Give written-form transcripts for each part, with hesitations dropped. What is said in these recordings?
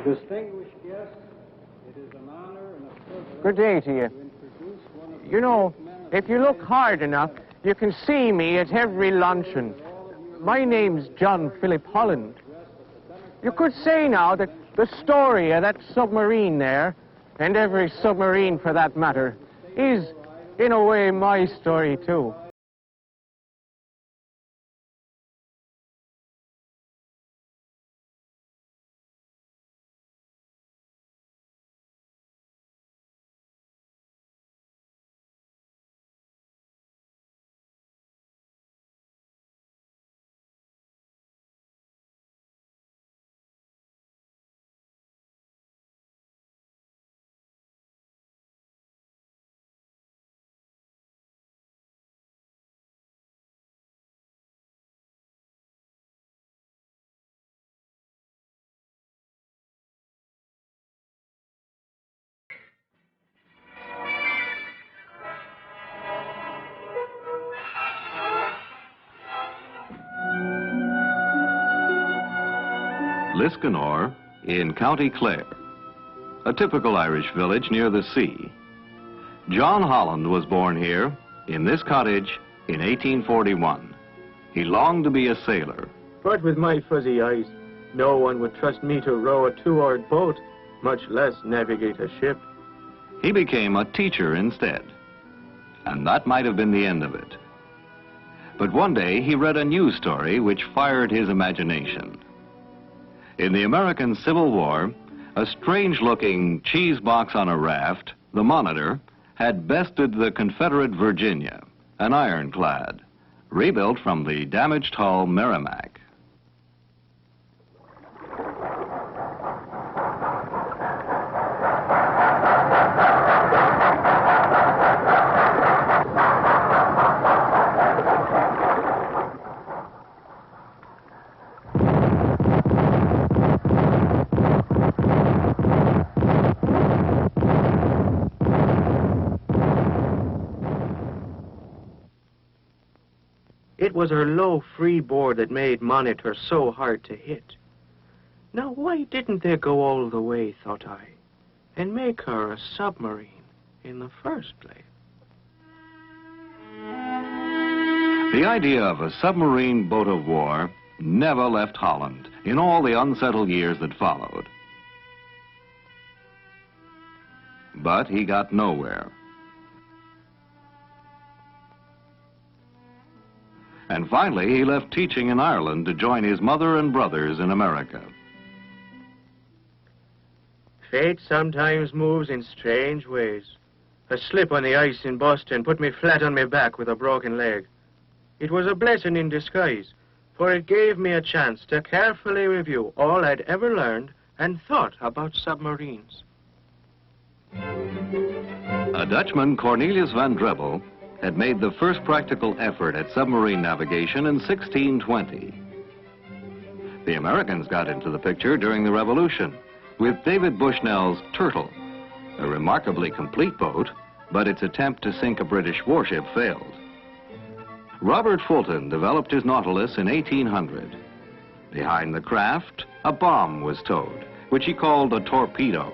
Distinguished guests, it is an honor and a privilege. Good day to you. You know, if you look hard enough, you can see me at every luncheon. My name's John Philip Holland. You could say now that the story of that submarine there, and every submarine for that matter, is, in a way, my story too. Liscannor in County Clare, a typical Irish village near the sea. John Holland was born here in this cottage in 1841. He longed to be a sailor. But with my fuzzy eyes, no one would trust me to row a two-oared boat, much less navigate a ship. He became a teacher instead, and that might have been the end of it. But one day he read a news story which fired his imagination. In the American Civil War, a strange-looking cheese box on a raft, the Monitor, had bested the Confederate Virginia, an ironclad, rebuilt from the damaged hull Merrimac. It was her low freeboard that made Monitor so hard to hit. Now, why didn't they go all the way, thought I, and make her a submarine in the first place? The idea of a submarine boat of war never left Holland in all the unsettled years that followed. But he got nowhere. And finally, he left teaching in Ireland to join his mother and brothers in America. Fate sometimes moves in strange ways. A slip on the ice in Boston put me flat on my back with a broken leg. It was a blessing in disguise, for it gave me a chance to carefully review all I'd ever learned and thought about submarines. A Dutchman, Cornelius van Drebbel, had made the first practical effort at submarine navigation in 1620. The Americans got into the picture during the Revolution with David Bushnell's Turtle, a remarkably complete boat, but its attempt to sink a British warship failed. Robert Fulton developed his Nautilus in 1800. Behind the craft, a bomb was towed, which he called a torpedo,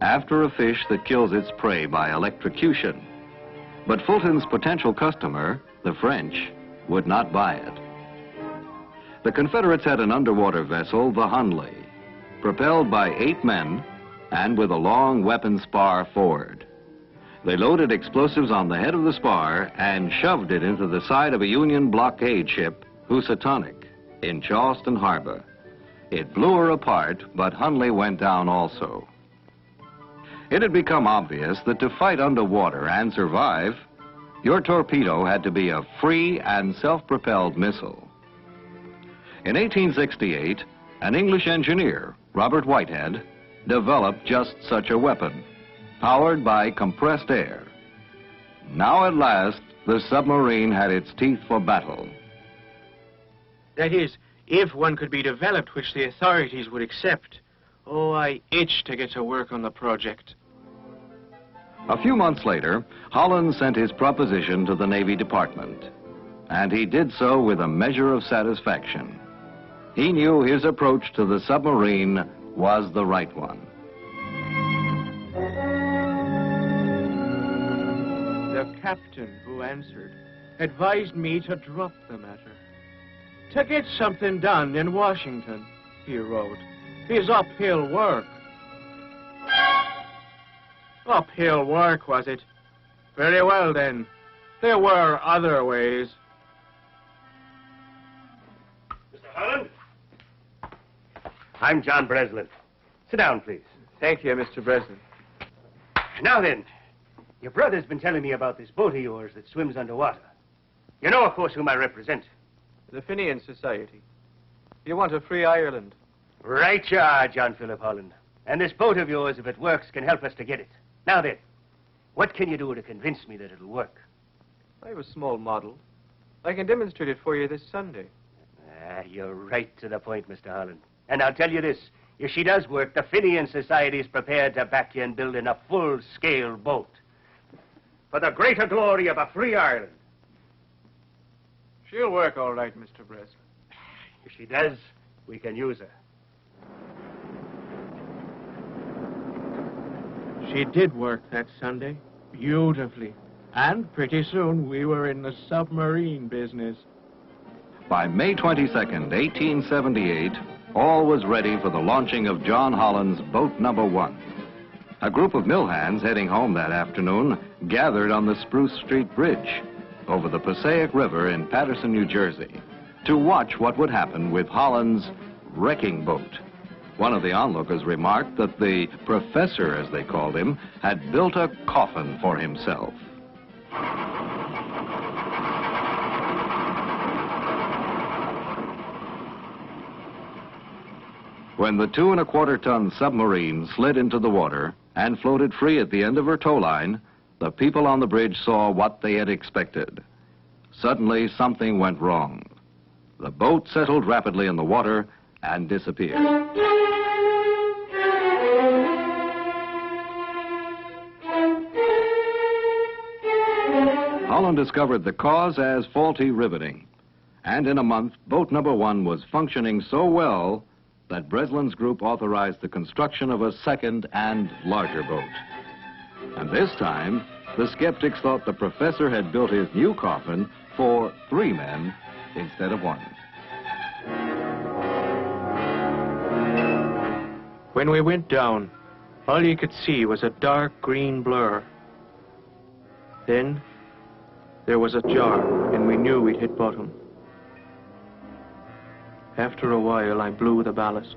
after a fish that kills its prey by electrocution. But Fulton's potential customer, the French, would not buy it. The Confederates had an underwater vessel, the Hunley, propelled by 8 men and with a long weapon spar forward. They loaded explosives on the head of the spar and shoved it into the side of a Union blockade ship, Housatonic, in Charleston Harbor. It blew her apart, but Hunley went down also. It had become obvious that to fight underwater and survive, your torpedo had to be a free and self-propelled missile. In 1868, an English engineer, Robert Whitehead, developed just such a weapon, powered by compressed air. Now at last, the submarine had its teeth for battle. That is, if one could be developed which the authorities would accept. Oh, I itch to get to work on the project. A few months later, Holland sent his proposition to the Navy Department, and he did so with a measure of satisfaction. He knew his approach to the submarine was the right one. The captain who answered advised me to drop the matter. To get something done in Washington, he wrote, is uphill work. Uphill work, was it? Very well, then. There were other ways. Mr. Holland? I'm John Breslin. Sit down, please. Thank you, Mr. Breslin. Now then, your brother's been telling me about this boat of yours that swims underwater. You know, of course, whom I represent. The Fenian Society. You want a free Ireland. Right you are, John Philip Holland. And this boat of yours, if it works, can help us to get it. Now then, what can you do to convince me that it'll work? I have a small model. I can demonstrate it for you this Sunday. You're right to the point, Mr. Holland. And I'll tell you this. If she does work, the Fenian Society is prepared to back you in building a full-scale boat. For the greater glory of a free Ireland. She'll work all right, Mr. Breslin. If she does, we can use her. She did work that Sunday, beautifully. And pretty soon, we were in the submarine business. By May 22nd, 1878, all was ready for the launching of John Holland's boat number 1. A group of mill hands heading home that afternoon gathered on the Spruce Street Bridge over the Passaic River in Paterson, New Jersey, to watch what would happen with Holland's wrecking boat. One of the onlookers remarked that the professor, as they called him, had built a coffin for himself. When the 2¼ ton submarine slid into the water and floated free at the end of her tow line, the people on the bridge saw what they had expected. Suddenly, something went wrong. The boat settled rapidly in the water and disappeared. Holland discovered the cause as faulty riveting. And in a month, boat number 1 was functioning so well that Breslin's group authorized the construction of a second and larger boat. And this time, the skeptics thought the professor had built his new coffin for 3 men instead of 1. When we went down, all you could see was a dark green blur. Then, there was a jar, and we knew we'd hit bottom. After a while, I blew the ballast.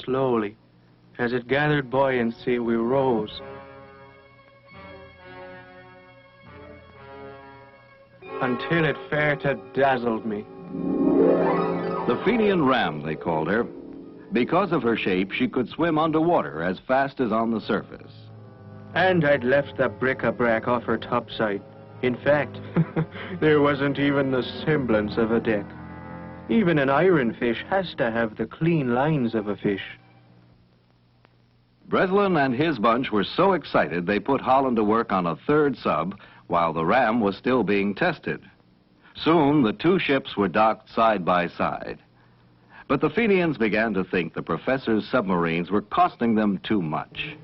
Slowly, as it gathered buoyancy, we rose. Until it fair to dazzled me. The Fenian ram, they called her. Because of her shape, she could swim underwater as fast as on the surface. And I'd left the bric-a-brac off her topside. In fact, there wasn't even the semblance of a deck. Even an iron fish has to have the clean lines of a fish. Breslin and his bunch were so excited they put Holland to work on a 3rd sub while the ram was still being tested. Soon, the 2 ships were docked side by side. But the Fenians began to think the professor's submarines were costing them too much.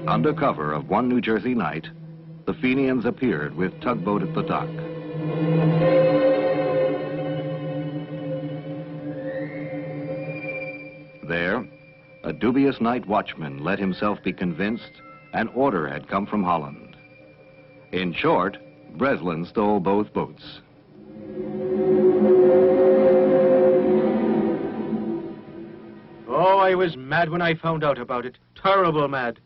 Under cover of one New Jersey night, the Fenians appeared with tugboat at the dock. There, a dubious night watchman let himself be convinced an order had come from Holland. In short, Breslin stole both boats. Oh, I was mad when I found out about it. Terrible mad.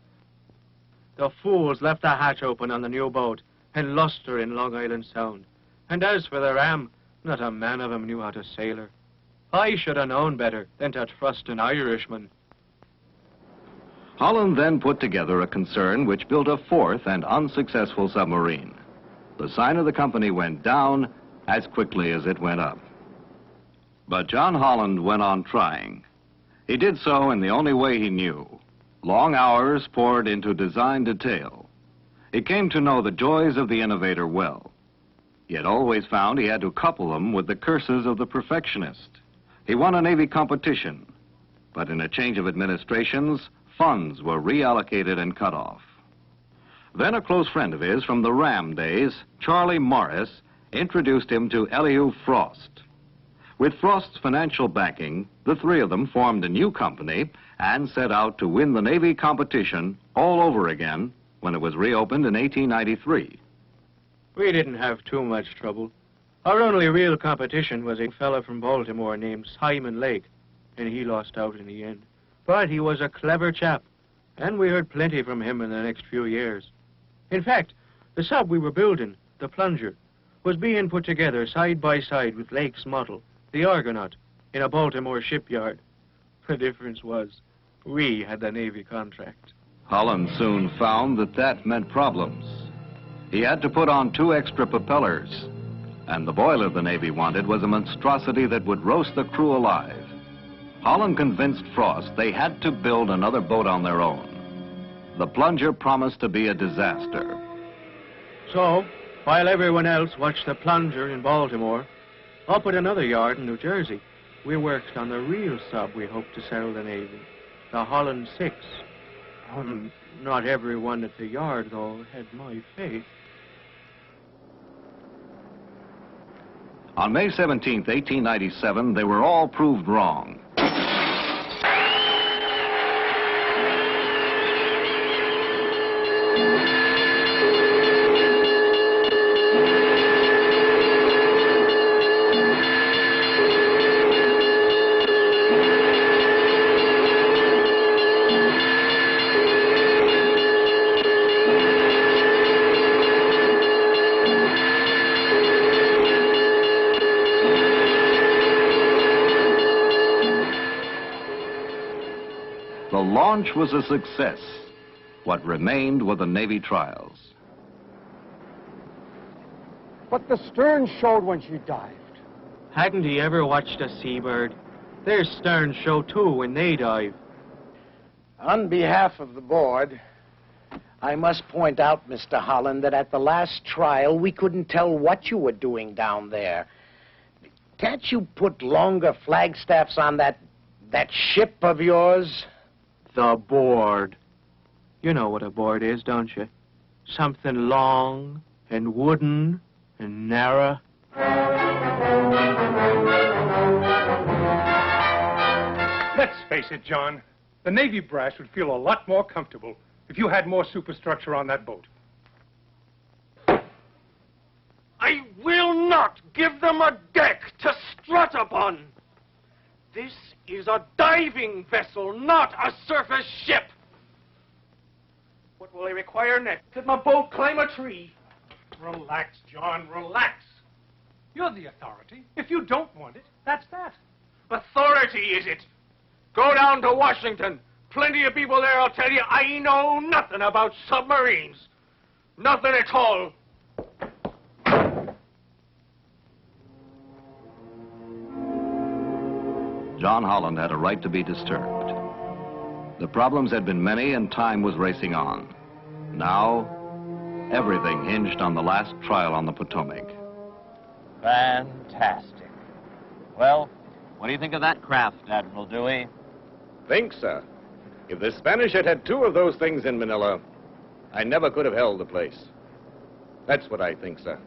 The fools left the hatch open on the new boat and lost her in Long Island Sound. And as for the ram, not a man of 'em knew how to sail her. I should have known better than to trust an Irishman. Holland then put together a concern which built a 4th and unsuccessful submarine. The sign of the company went down as quickly as it went up. But John Holland went on trying. He did so in the only way he knew, Long hours poured into design detail. He came to know the joys of the innovator well, yet always found he had to couple them with the curses of the perfectionist. He won a Navy competition, but in a change of administrations, funds were reallocated and cut off. Then a close friend of his from the Ram days, Charlie Morris, introduced him to Elihu Frost. With Frost's financial backing, the three of them formed a new company and set out to win the Navy competition all over again when it was reopened in 1893. We didn't have too much trouble. Our only real competition was a fella from Baltimore named Simon Lake, and he lost out in the end. But he was a clever chap, and we heard plenty from him in the next few years. In fact, the sub we were building, the Plunger, was being put together side by side with Lake's model, the Argonaut, in a Baltimore shipyard. The difference was, we had the Navy contract. Holland soon found that that meant problems. He had to put on 2 extra propellers, and the boiler the Navy wanted was a monstrosity that would roast the crew alive. Holland convinced Frost they had to build another boat on their own. The Plunger promised to be a disaster. So, while everyone else watched the Plunger in Baltimore, up at another yard in New Jersey, we worked on the real sub we hoped to sell the Navy, the Holland 6. Not everyone at the yard, though, had my faith. On May 17, 1897, they were all proved wrong. The launch was a success. What remained were the Navy trials. But the stern showed when she dived. Hadn't he ever watched a seabird? Their sterns show too when they dive. On behalf of the board, I must point out, Mr. Holland, that at the last trial, we couldn't tell what you were doing down there. Can't you put longer flagstaffs on that ship of yours? The board. You know what a board is, don't you? Something long and wooden and narrow. Let's face it, John. The Navy brass would feel a lot more comfortable if you had more superstructure on that boat. I will not give them a deck to strut upon. This is a diving vessel, not a surface ship. What will I require next? Could my boat climb a tree? Relax, John, relax. You're the authority. If you don't want it, that's that. Authority, is it? Go down to Washington. Plenty of people there will tell you I know nothing about submarines. Nothing at all. John Holland had a right to be disturbed. The problems had been many and time was racing on. Now, everything hinged on the last trial on the Potomac. Fantastic. Well, what do you think of that craft, Admiral Dewey? Think, sir. If the Spanish had had 2 of those things in Manila, I never could have held the place. That's what I think, sir.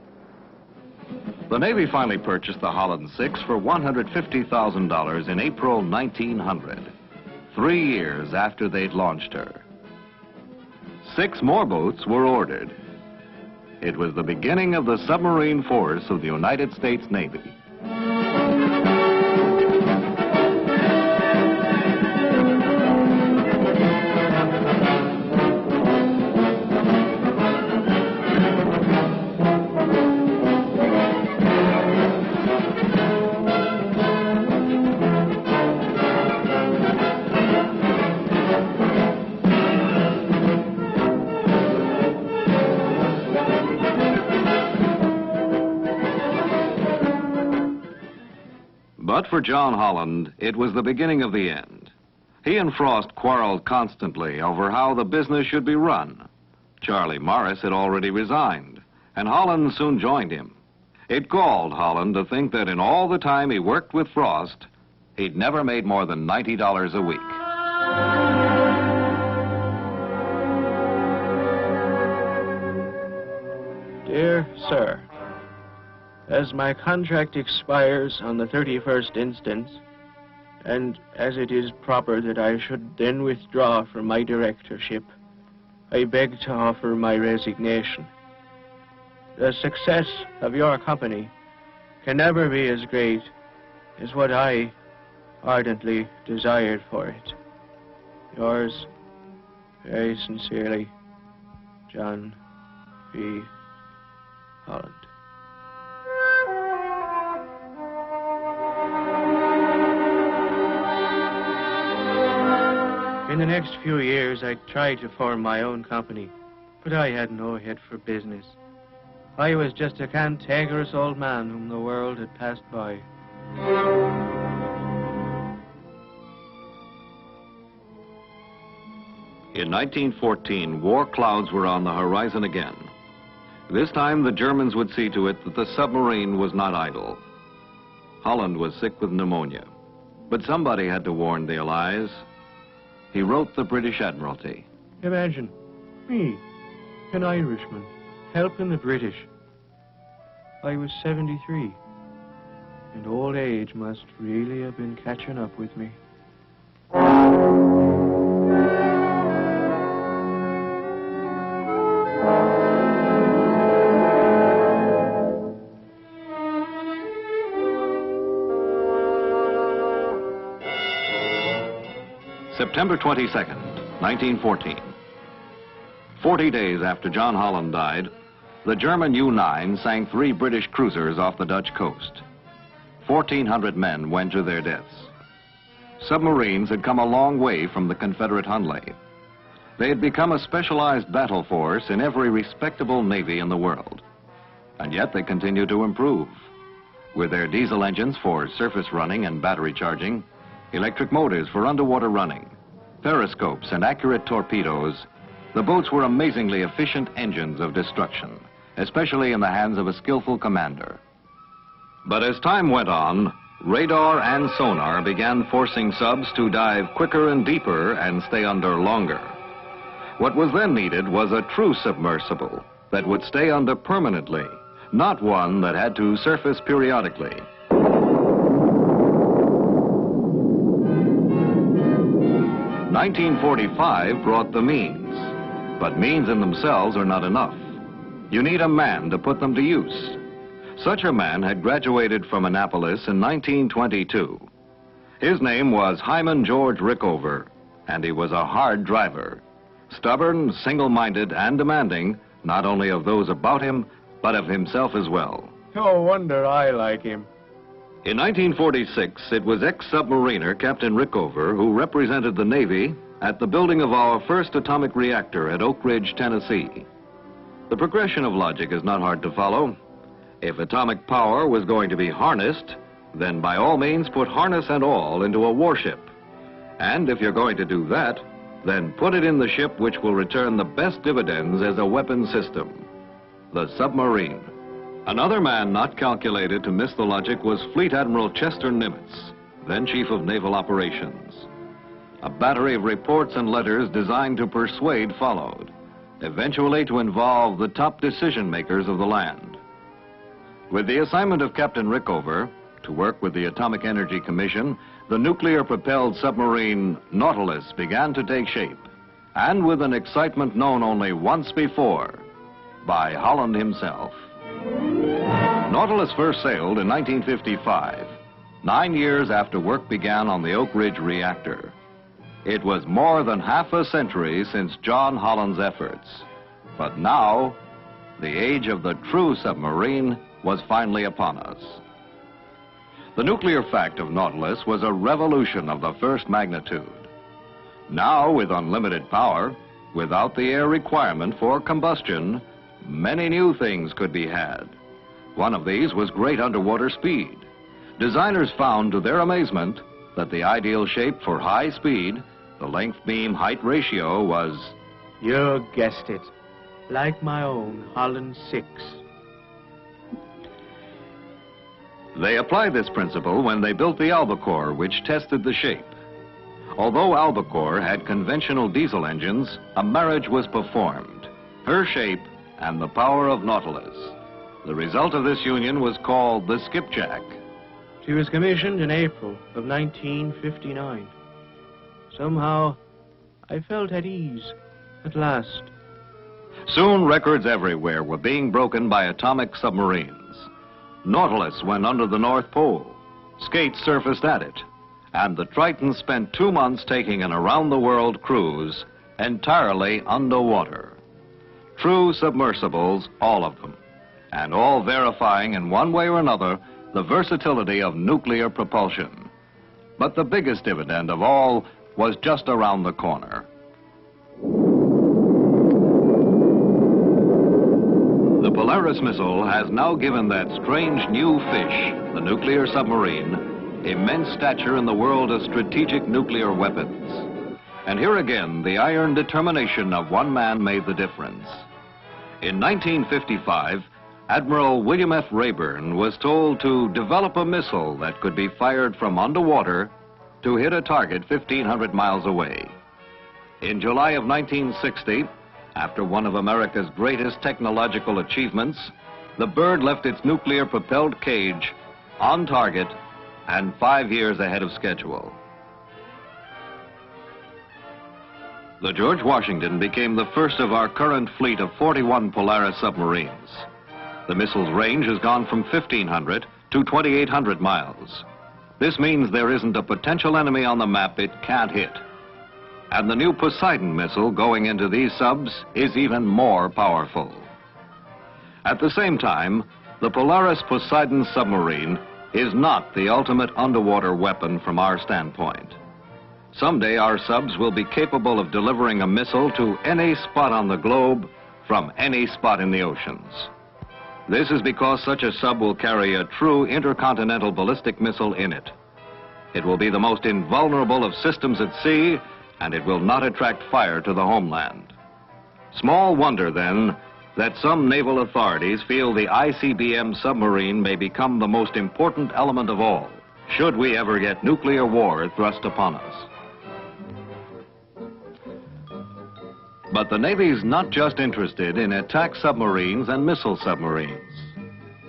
The Navy finally purchased the Holland 6 for $150,000 in April 1900, 3 years after they'd launched her. 6 more boats were ordered. It was the beginning of the submarine force of the United States Navy. But for John Holland, it was the beginning of the end. He and Frost quarreled constantly over how the business should be run. Charlie Morris had already resigned, and Holland soon joined him. It galled Holland to think that in all the time he worked with Frost, he'd never made more than $90 a week. Dear Sir, as my contract expires on the 31st instant, and as it is proper that I should then withdraw from my directorship, I beg to offer my resignation. The success of your company can never be as great as what I ardently desired for it. Yours very sincerely, John B. Holland. In the next few years, I tried to form my own company, but I had no head for business. I was just a cantankerous old man whom the world had passed by. In 1914, war clouds were on the horizon again. This time, the Germans would see to it that the submarine was not idle. Holland was sick with pneumonia, but somebody had to warn the Allies. He wrote the British Admiralty. Imagine me, an Irishman, helping the British. I was 73, and old age must really have been catching up with me. September 22nd, 1914. 40 days after John Holland died, the German U-9 sank 3 British cruisers off the Dutch coast. 1,400 men went to their deaths. Submarines had come a long way from the Confederate Hunley. They had become a specialized battle force in every respectable navy in the world. And yet they continued to improve. With their diesel engines for surface running and battery charging, electric motors for underwater running, periscopes and accurate torpedoes, the boats were amazingly efficient engines of destruction, especially in the hands of a skillful commander. But as time went on, radar and sonar began forcing subs to dive quicker and deeper and stay under longer. What was then needed was a true submersible that would stay under permanently, not one that had to surface periodically. 1945 brought the means, but means in themselves are not enough. You need a man to put them to use. Such a man had graduated from Annapolis in 1922. His name was Hyman George Rickover, and he was a hard driver. Stubborn, single-minded, and demanding, not only of those about him, but of himself as well. No wonder I like him. In 1946, it was ex-submariner Captain Rickover who represented the Navy at the building of our first atomic reactor at Oak Ridge, Tennessee. The progression of logic is not hard to follow. If atomic power was going to be harnessed, then by all means put harness and all into a warship. And if you're going to do that, then put it in the ship which will return the best dividends as a weapon system, the submarine. Another man not calculated to miss the logic was Fleet Admiral Chester Nimitz, then Chief of Naval Operations. A battery of reports and letters designed to persuade followed, eventually to involve the top decision makers of the land. With the assignment of Captain Rickover to work with the Atomic Energy Commission, the nuclear-propelled submarine Nautilus began to take shape, and with an excitement known only once before by Holland himself. Nautilus first sailed in 1955, 9 years after work began on the Oak Ridge reactor. It was more than half a century since John Holland's efforts. But now, the age of the true submarine was finally upon us. The nuclear fact of Nautilus was a revolution of the first magnitude. Now, with unlimited power, without the air requirement for combustion, many new things could be had. One of these was great underwater speed. Designers found to their amazement that the ideal shape for high speed The length beam height ratio was, You guessed it. Like my own Holland 6. they applied this principle when they built the Albacore, which tested the shape. Although Albacore had conventional diesel engines, a marriage was performed. Her shape and the power of Nautilus. The result of this union was called the Skipjack. She was commissioned in April of 1959. Somehow, I felt at ease at last. Soon records everywhere were being broken by atomic submarines. Nautilus went under the North Pole. Skates surfaced at it. And the Triton spent 2 months taking an around-the-world cruise entirely underwater. True submersibles, all of them, and all verifying in one way or another the versatility of nuclear propulsion. But the biggest dividend of all was just around the corner. The Polaris missile has now given that strange new fish, the nuclear submarine, immense stature in the world of strategic nuclear weapons. And here again, the iron determination of one man made the difference. In 1955, Admiral William F. Rayburn was told to develop a missile that could be fired from underwater to hit a target 1,500 miles away. In July of 1960, after one of America's greatest technological achievements, the bird left its nuclear-propelled cage on target and 5 years ahead of schedule. The George Washington became the first of our current fleet of 41 Polaris submarines. The missile's range has gone from 1,500 to 2,800 miles. This means there isn't a potential enemy on the map it can't hit. And the new Poseidon missile going into these subs is even more powerful. At the same time, the Polaris Poseidon submarine is not the ultimate underwater weapon from our standpoint. Someday our subs will be capable of delivering a missile to any spot on the globe from any spot in the oceans. This is because such a sub will carry a true intercontinental ballistic missile in it. It will be the most invulnerable of systems at sea, and it will not attract fire to the homeland. Small wonder, then, that some naval authorities feel the ICBM submarine may become the most important element of all, should we ever get nuclear war thrust upon us. But the Navy's not just interested in attack submarines and missile submarines.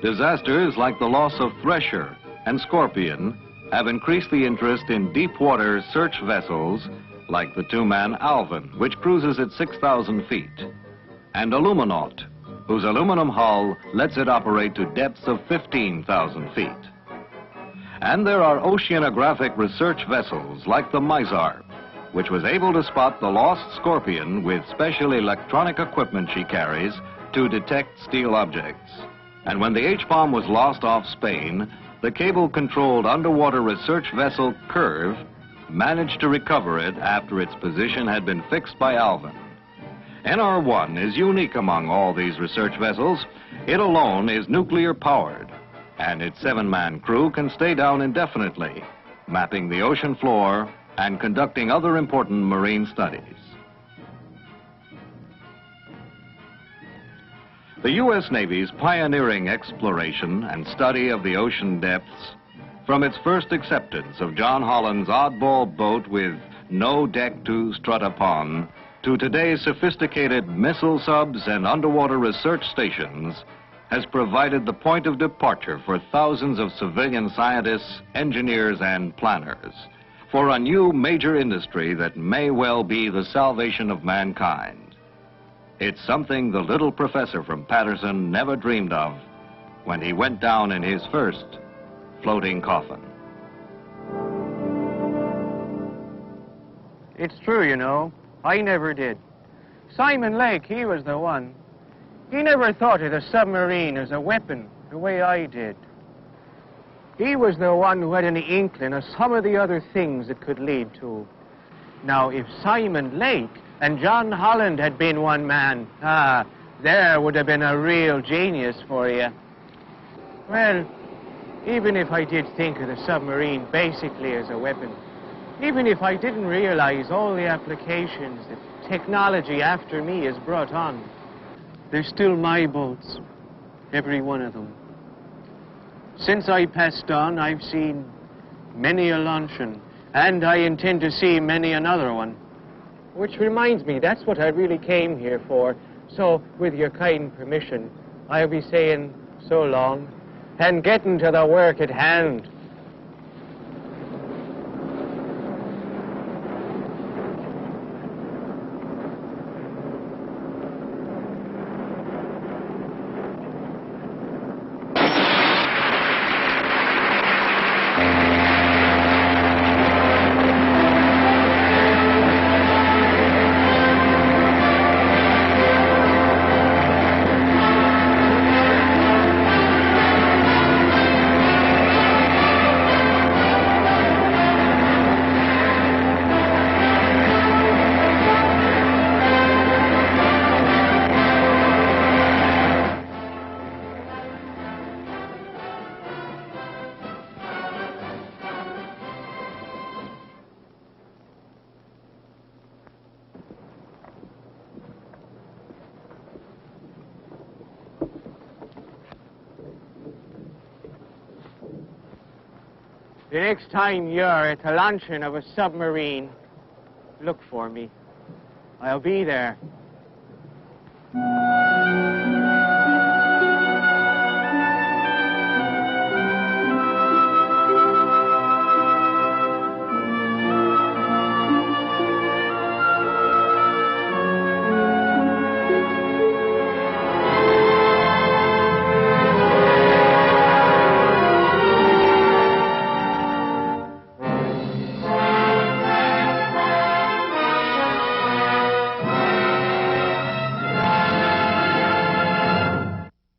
Disasters like the loss of Thresher and Scorpion have increased the interest in deep-water search vessels like the two-man Alvin, which cruises at 6,000 feet, and Illuminaut, whose aluminum hull lets it operate to depths of 15,000 feet. And there are oceanographic research vessels like the Mizar, which was able to spot the lost Scorpion with special electronic equipment she carries to detect steel objects. And when the H-bomb was lost off Spain, the cable-controlled underwater research vessel Curve managed to recover it after its position had been fixed by Alvin. NR-1 is unique among all these research vessels. It alone is nuclear-powered, and its 7-man crew can stay down indefinitely, mapping the ocean floor and conducting other important marine studies. The U.S. Navy's pioneering exploration and study of the ocean depths, from its first acceptance of John Holland's oddball boat with no deck to strut upon, to today's sophisticated missile subs and underwater research stations, has provided the point of departure for thousands of civilian scientists, engineers, and planners, for a new major industry that may well be the salvation of mankind. It's something the little professor from Patterson never dreamed of when he went down in his first floating coffin. It's true, you know. I never did. Simon Lake, he was the one. He never thought of the submarine as a weapon the way I did. He was the one who had an inkling of some of the other things it could lead to. Now, if Simon Lake and John Holland had been one man, there would have been a real genius for you. Well, even if I did think of the submarine basically as a weapon, Even if I didn't realize all the applications that technology after me has brought on, they're still my boats, every one of them. Since I passed on, I've seen many a luncheon, and I intend to see many another one. Which reminds me, that's what I really came here for. So, with your kind permission, I'll be saying so long, and getting to the work at hand. The next time you're at the launching of a submarine, look for me. I'll be there.